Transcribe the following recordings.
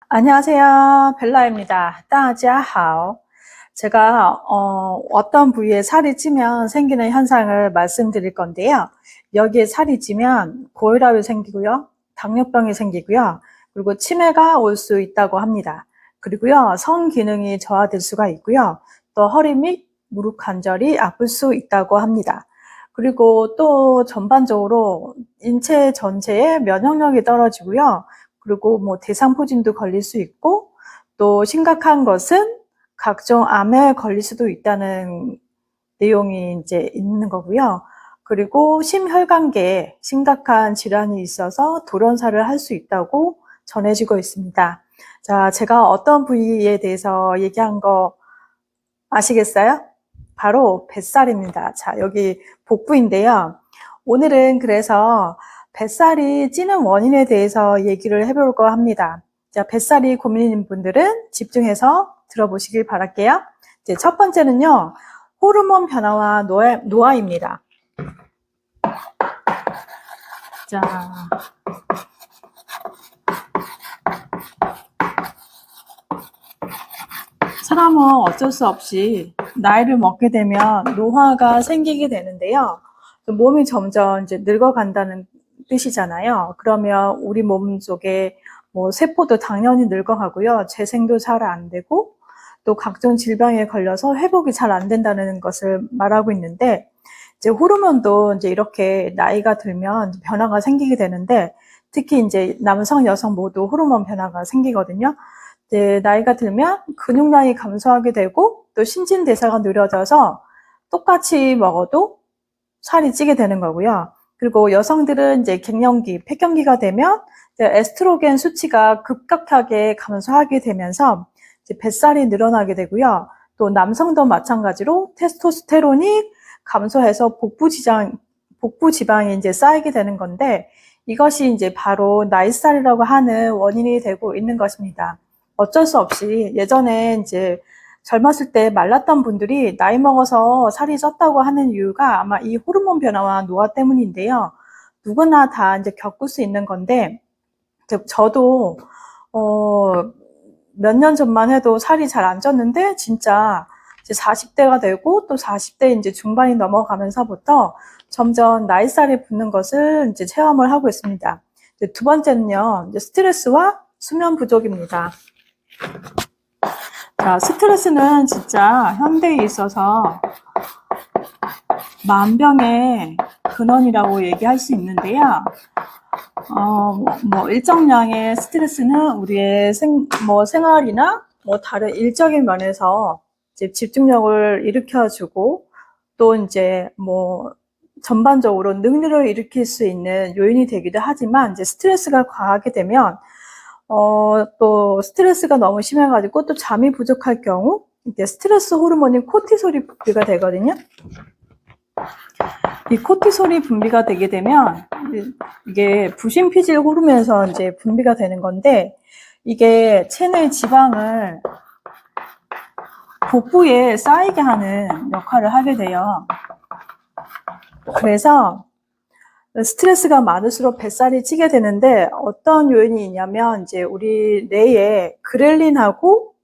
안녕하세요. 벨라입니다. 大家好. 제가 어떤 부위에 살이 찌면 생기는 현상을 말씀드릴 건데요. 여기에 살이 찌면 고혈압이 생기고요. 당뇨병이 생기고요. 그리고 치매가 올 수 있다고 합니다. 그리고요. 성 기능이 저하될 수가 있고요. 또 허리 및 무릎 관절이 아플 수 있다고 합니다. 그리고 또 전반적으로 인체 전체의 면역력이 떨어지고요. 그리고 뭐 대상포진도 걸릴 수 있고, 또 심각한 것은 각종 암에 걸릴 수도 있다는 내용이 이제 있는 거고요. 그리고 심혈관계에 심각한 질환이 있어서 돌연사를 할 수 있다고 전해지고 있습니다. 자, 제가 어떤 부위에 대해서 얘기한 거 아시겠어요? 바로 뱃살입니다. 자, 여기 복부인데요. 오늘은 그래서 뱃살이 찌는 원인에 대해서 얘기를 해볼까 합니다. 자, 뱃살이 고민인 분들은 집중해서 들어보시길 바랄게요. 이제 첫 번째는요, 호르몬 변화와 노화입니다. 자, 사람은 어쩔 수 없이 나이를 먹게 되면 노화가 생기게 되는데요. 몸이 점점 이제 늙어간다는 뜻이잖아요. 그러면 우리 몸 속에 뭐 세포도 당연히 늙어가고요. 재생도 잘 안 되고 또 각종 질병에 걸려서 회복이 잘 안 된다는 것을 말하고 있는데, 이제 호르몬도 이제 이렇게 나이가 들면 변화가 생기게 되는데, 특히 이제 남성, 여성 모두 호르몬 변화가 생기거든요. 이제 나이가 들면 근육량이 감소하게 되고 또 신진대사가 느려져서 똑같이 먹어도 살이 찌게 되는 거고요. 그리고 여성들은 이제 갱년기, 폐경기가 되면 이제 에스트로겐 수치가 급격하게 감소하게 되면서 이제 뱃살이 늘어나게 되고요. 또 남성도 마찬가지로 테스토스테론이 감소해서 복부 지방이 이제 쌓이게 되는 건데, 이것이 이제 바로 나이살이라고 하는 원인이 되고 있는 것입니다. 어쩔 수 없이 예전에 이제 젊었을 때 말랐던 분들이 나이 먹어서 살이 쪘다고 하는 이유가 아마 이 호르몬 변화와 노화 때문인데요. 누구나 다 이제 겪을 수 있는 건데, 저도 몇 년 전만 해도 살이 잘 안 쪘는데, 진짜 이제 40대가 되고 또 40대 이제 중반이 넘어가면서부터 점점 나이살이 붙는 것을 이제 체험을 하고 있습니다. 이제 두 번째는요, 이제 스트레스와 수면 부족입니다. 자, 스트레스는 진짜 현대에 있어서 만병의 근원이라고 얘기할 수 있는데요. 뭐 일정량의 스트레스는 우리의 생활이나 뭐 다른 일적인 면에서 이제 집중력을 일으켜주고, 또 이제 뭐 전반적으로 능률을 일으킬 수 있는 요인이 되기도 하지만, 이제 스트레스가 과하게 되면 또 스트레스가 너무 심해가지고 또 잠이 부족할 경우 이제 스트레스 호르몬인 코티솔이 분비가 되거든요. 이 코티솔이 분비가 되게 되면 이게 부신피질 호르몬에서 이제 분비가 되는 건데, 이게 체내 지방을 복부에 쌓이게 하는 역할을 하게 돼요. 그래서 스트레스가 많을수록 뱃살이 찌게 되는데, 어떤 요인이 있냐면 이제 우리 뇌에 그렐린하고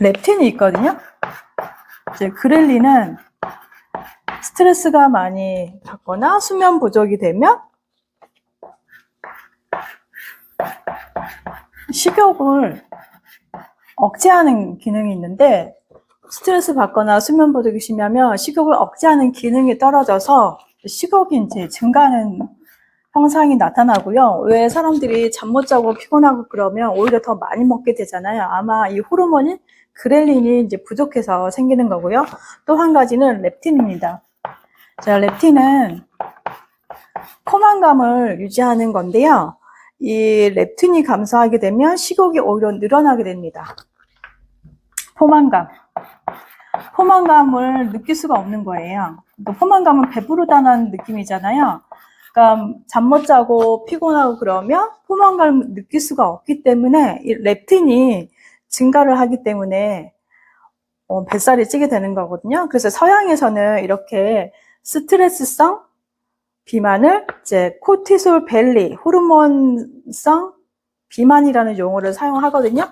렙틴이 있거든요. 이제 그렐린은 스트레스가 많이 받거나 수면 부족이 되면 식욕을 억제하는 기능이 있는데, 스트레스 받거나 수면 부족이 심하면 식욕을 억제하는 기능이 떨어져서 식욕이 이제 증가하는 현상이 나타나고요. 왜 사람들이 잠 못 자고 피곤하고 그러면 오히려 더 많이 먹게 되잖아요. 아마 이 호르몬인 그렐린이 이제 부족해서 생기는 거고요. 또 한 가지는 렙틴입니다. 자, 렙틴은 포만감을 유지하는 건데요. 이 렙틴이 감소하게 되면 식욕이 오히려 늘어나게 됩니다. 포만감을 느낄 수가 없는 거예요. 또 포만감은 배부르다는 느낌이잖아요. 그러니까 잠 못 자고 피곤하고 그러면 포만감을 느낄 수가 없기 때문에 이 렙틴이 증가를 하기 때문에 뱃살이 찌게 되는 거거든요. 그래서 서양에서는 이렇게 스트레스성 비만을 이제 코티솔 벨리, 호르몬성 비만이라는 용어를 사용하거든요.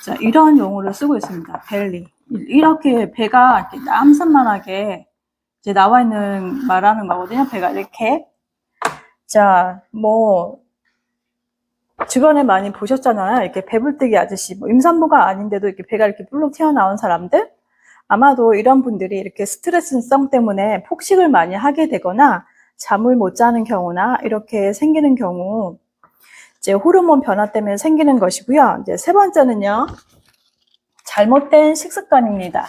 자, 이런 용어를 쓰고 있습니다. 벨리. 이렇게 배가 이렇게 남산만하게 이제 나와 있는 말하는 거거든요. 배가 이렇게. 자, 뭐 주변에 많이 보셨잖아요. 이렇게 배불뜨기 아저씨, 뭐 임산부가 아닌데도 이렇게 배가 이렇게 불룩 튀어나온 사람들. 아마도 이런 분들이 이렇게 스트레스성 때문에 폭식을 많이 하게 되거나 잠을 못 자는 경우나 이렇게 생기는 경우, 이제 호르몬 변화 때문에 생기는 것이고요. 이제 세 번째는요, 잘못된 식습관입니다.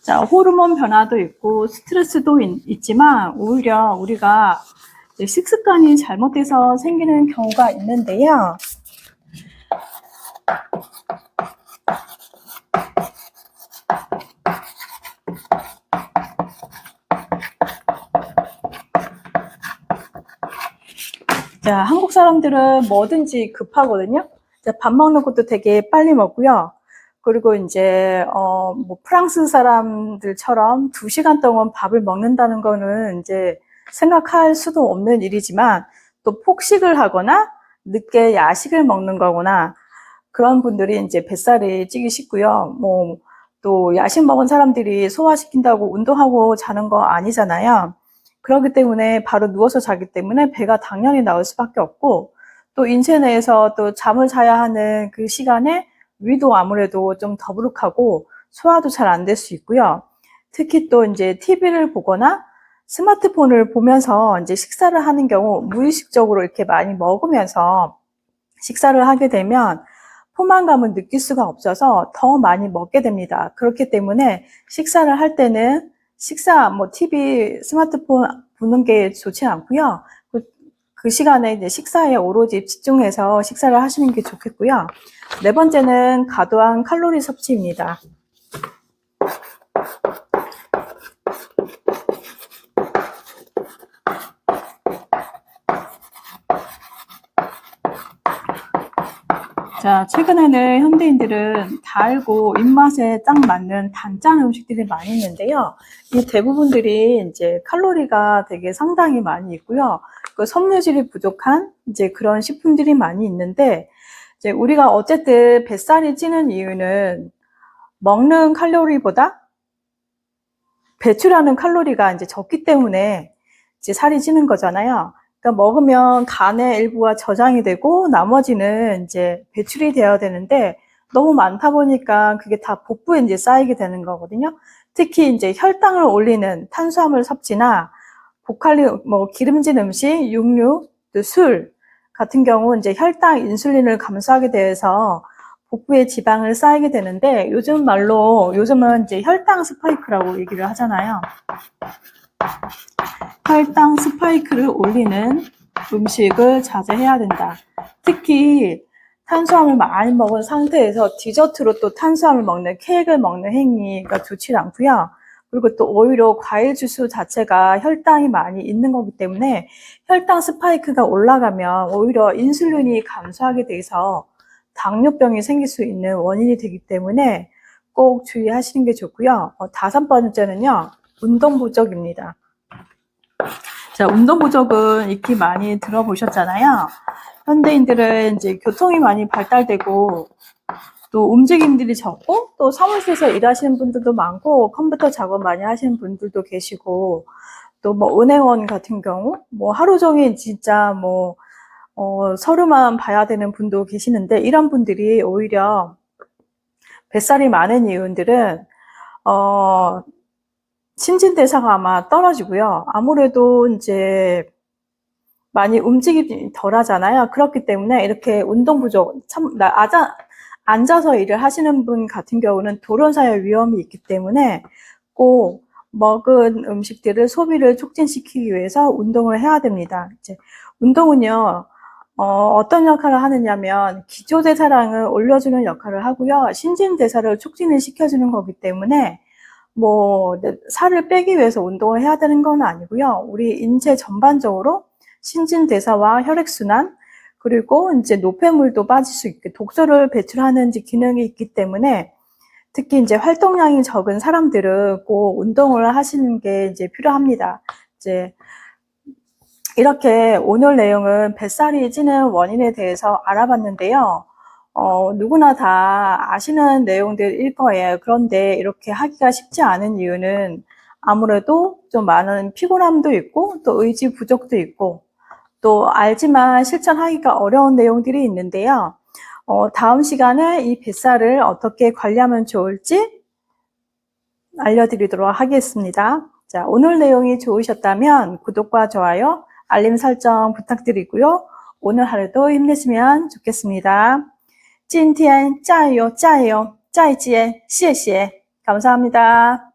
자, 호르몬 변화도 있고 스트레스도 있지만 오히려 우리가 식습관이 잘못돼서 생기는 경우가 있는데요. 자, 한국 사람들은 뭐든지 급하거든요. 밥 먹는 것도 되게 빨리 먹고요. 그리고 이제 뭐 프랑스 사람들처럼 2시간 동안 밥을 먹는다는 거는 이제 생각할 수도 없는 일이지만, 또 폭식을 하거나 늦게 야식을 먹는 거거나 그런 분들이 이제 뱃살이 찌기 쉽고요. 뭐 또 야식 먹은 사람들이 소화시킨다고 운동하고 자는 거 아니잖아요. 그렇기 때문에 바로 누워서 자기 때문에 배가 당연히 나올 수밖에 없고, 또 인체 내에서 또 잠을 자야 하는 그 시간에 위도 아무래도 좀 더부룩하고 소화도 잘 안 될 수 있고요. 특히 또 이제 TV를 보거나 스마트폰을 보면서 이제 식사를 하는 경우, 무의식적으로 이렇게 많이 먹으면서 식사를 하게 되면 포만감을 느낄 수가 없어서 더 많이 먹게 됩니다. 그렇기 때문에 식사를 할 때는 뭐 TV, 스마트폰 보는 게 좋지 않고요. 그 시간에 이제 식사에 오로지 집중해서 식사를 하시는 게 좋겠고요. 네 번째는 과도한 칼로리 섭취입니다. 자, 최근에는 현대인들은 달고 입맛에 딱 맞는 단짠 음식들이 많이 있는데요. 이 대부분들이 이제 칼로리가 되게 상당히 많이 있고요. 그 섬유질이 부족한 이제 그런 식품들이 많이 있는데, 이제 우리가 어쨌든 뱃살이 찌는 이유는 먹는 칼로리보다 배출하는 칼로리가 이제 적기 때문에 이제 살이 찌는 거잖아요. 그러니까 먹으면 간의 일부가 저장이 되고 나머지는 이제 배출이 되어야 되는데, 너무 많다 보니까 그게 다 복부에 이제 쌓이게 되는 거거든요. 특히 이제 혈당을 올리는 탄수화물 섭취나 뭐 기름진 음식, 육류, 또 술 같은 경우 이제 혈당, 인슐린을 감소하게 돼서 복부에 지방을 쌓이게 되는데, 요즘은 이제 혈당 스파이크라고 얘기를 하잖아요. 혈당 스파이크를 올리는 음식을 자제해야 된다. 특히 탄수화물 많이 먹은 상태에서 디저트로 또 탄수화물 먹는, 케이크를 먹는 행위가 좋지 않고요. 그리고 또 오히려 과일 주스 자체가 혈당이 많이 있는 거기 때문에 혈당 스파이크가 올라가면 오히려 인슐린이 감소하게 돼서 당뇨병이 생길 수 있는 원인이 되기 때문에 꼭 주의하시는 게 좋고요. 5번째는요, 운동 부족입니다. 자, 운동 부족은 익히 많이 들어보셨잖아요. 현대인들은 이제 교통이 많이 발달되고 또 움직임들이 적고 또 사무실에서 일하시는 분들도 많고 컴퓨터 작업 많이 하시는 분들도 계시고, 또 뭐 은행원 같은 경우 뭐 하루 종일 진짜 뭐 서류만 봐야 되는 분도 계시는데, 이런 분들이 오히려 뱃살이 많은 이유들은 신진대사가 아마 떨어지고요. 아무래도 이제 많이 움직임이 덜 하잖아요. 그렇기 때문에 이렇게 운동 부족, 앉아서 일을 하시는 분 같은 경우는 돌연사의 위험이 있기 때문에 꼭 먹은 음식들을 소비를 촉진시키기 위해서 운동을 해야 됩니다. 이제 운동은요, 어떤 역할을 하느냐면 기초대사량을 올려주는 역할을 하고요. 신진대사를 촉진을 시켜주는 거기 때문에 뭐 살을 빼기 위해서 운동을 해야 되는 건 아니고요. 우리 인체 전반적으로 신진대사와 혈액순환, 그리고 이제 노폐물도 빠질 수 있게 독소를 배출하는 기능이 있기 때문에 특히 이제 활동량이 적은 사람들은 꼭 운동을 하시는 게 이제 필요합니다. 이제 이렇게 오늘 내용은 뱃살이 찌는 원인에 대해서 알아봤는데요. 누구나 다 아시는 내용들일 거예요. 그런데 이렇게 하기가 쉽지 않은 이유는 아무래도 좀 많은 피곤함도 있고 또 의지 부족도 있고 또 알지만 실천하기가 어려운 내용들이 있는데요. 다음 시간에 이 뱃살을 어떻게 관리하면 좋을지 알려드리도록 하겠습니다. 자, 오늘 내용이 좋으셨다면 구독과 좋아요, 알림 설정 부탁드리고요. 오늘 하루도 힘내시면 좋겠습니다. 今天加油加油再见谢谢 감사합니다.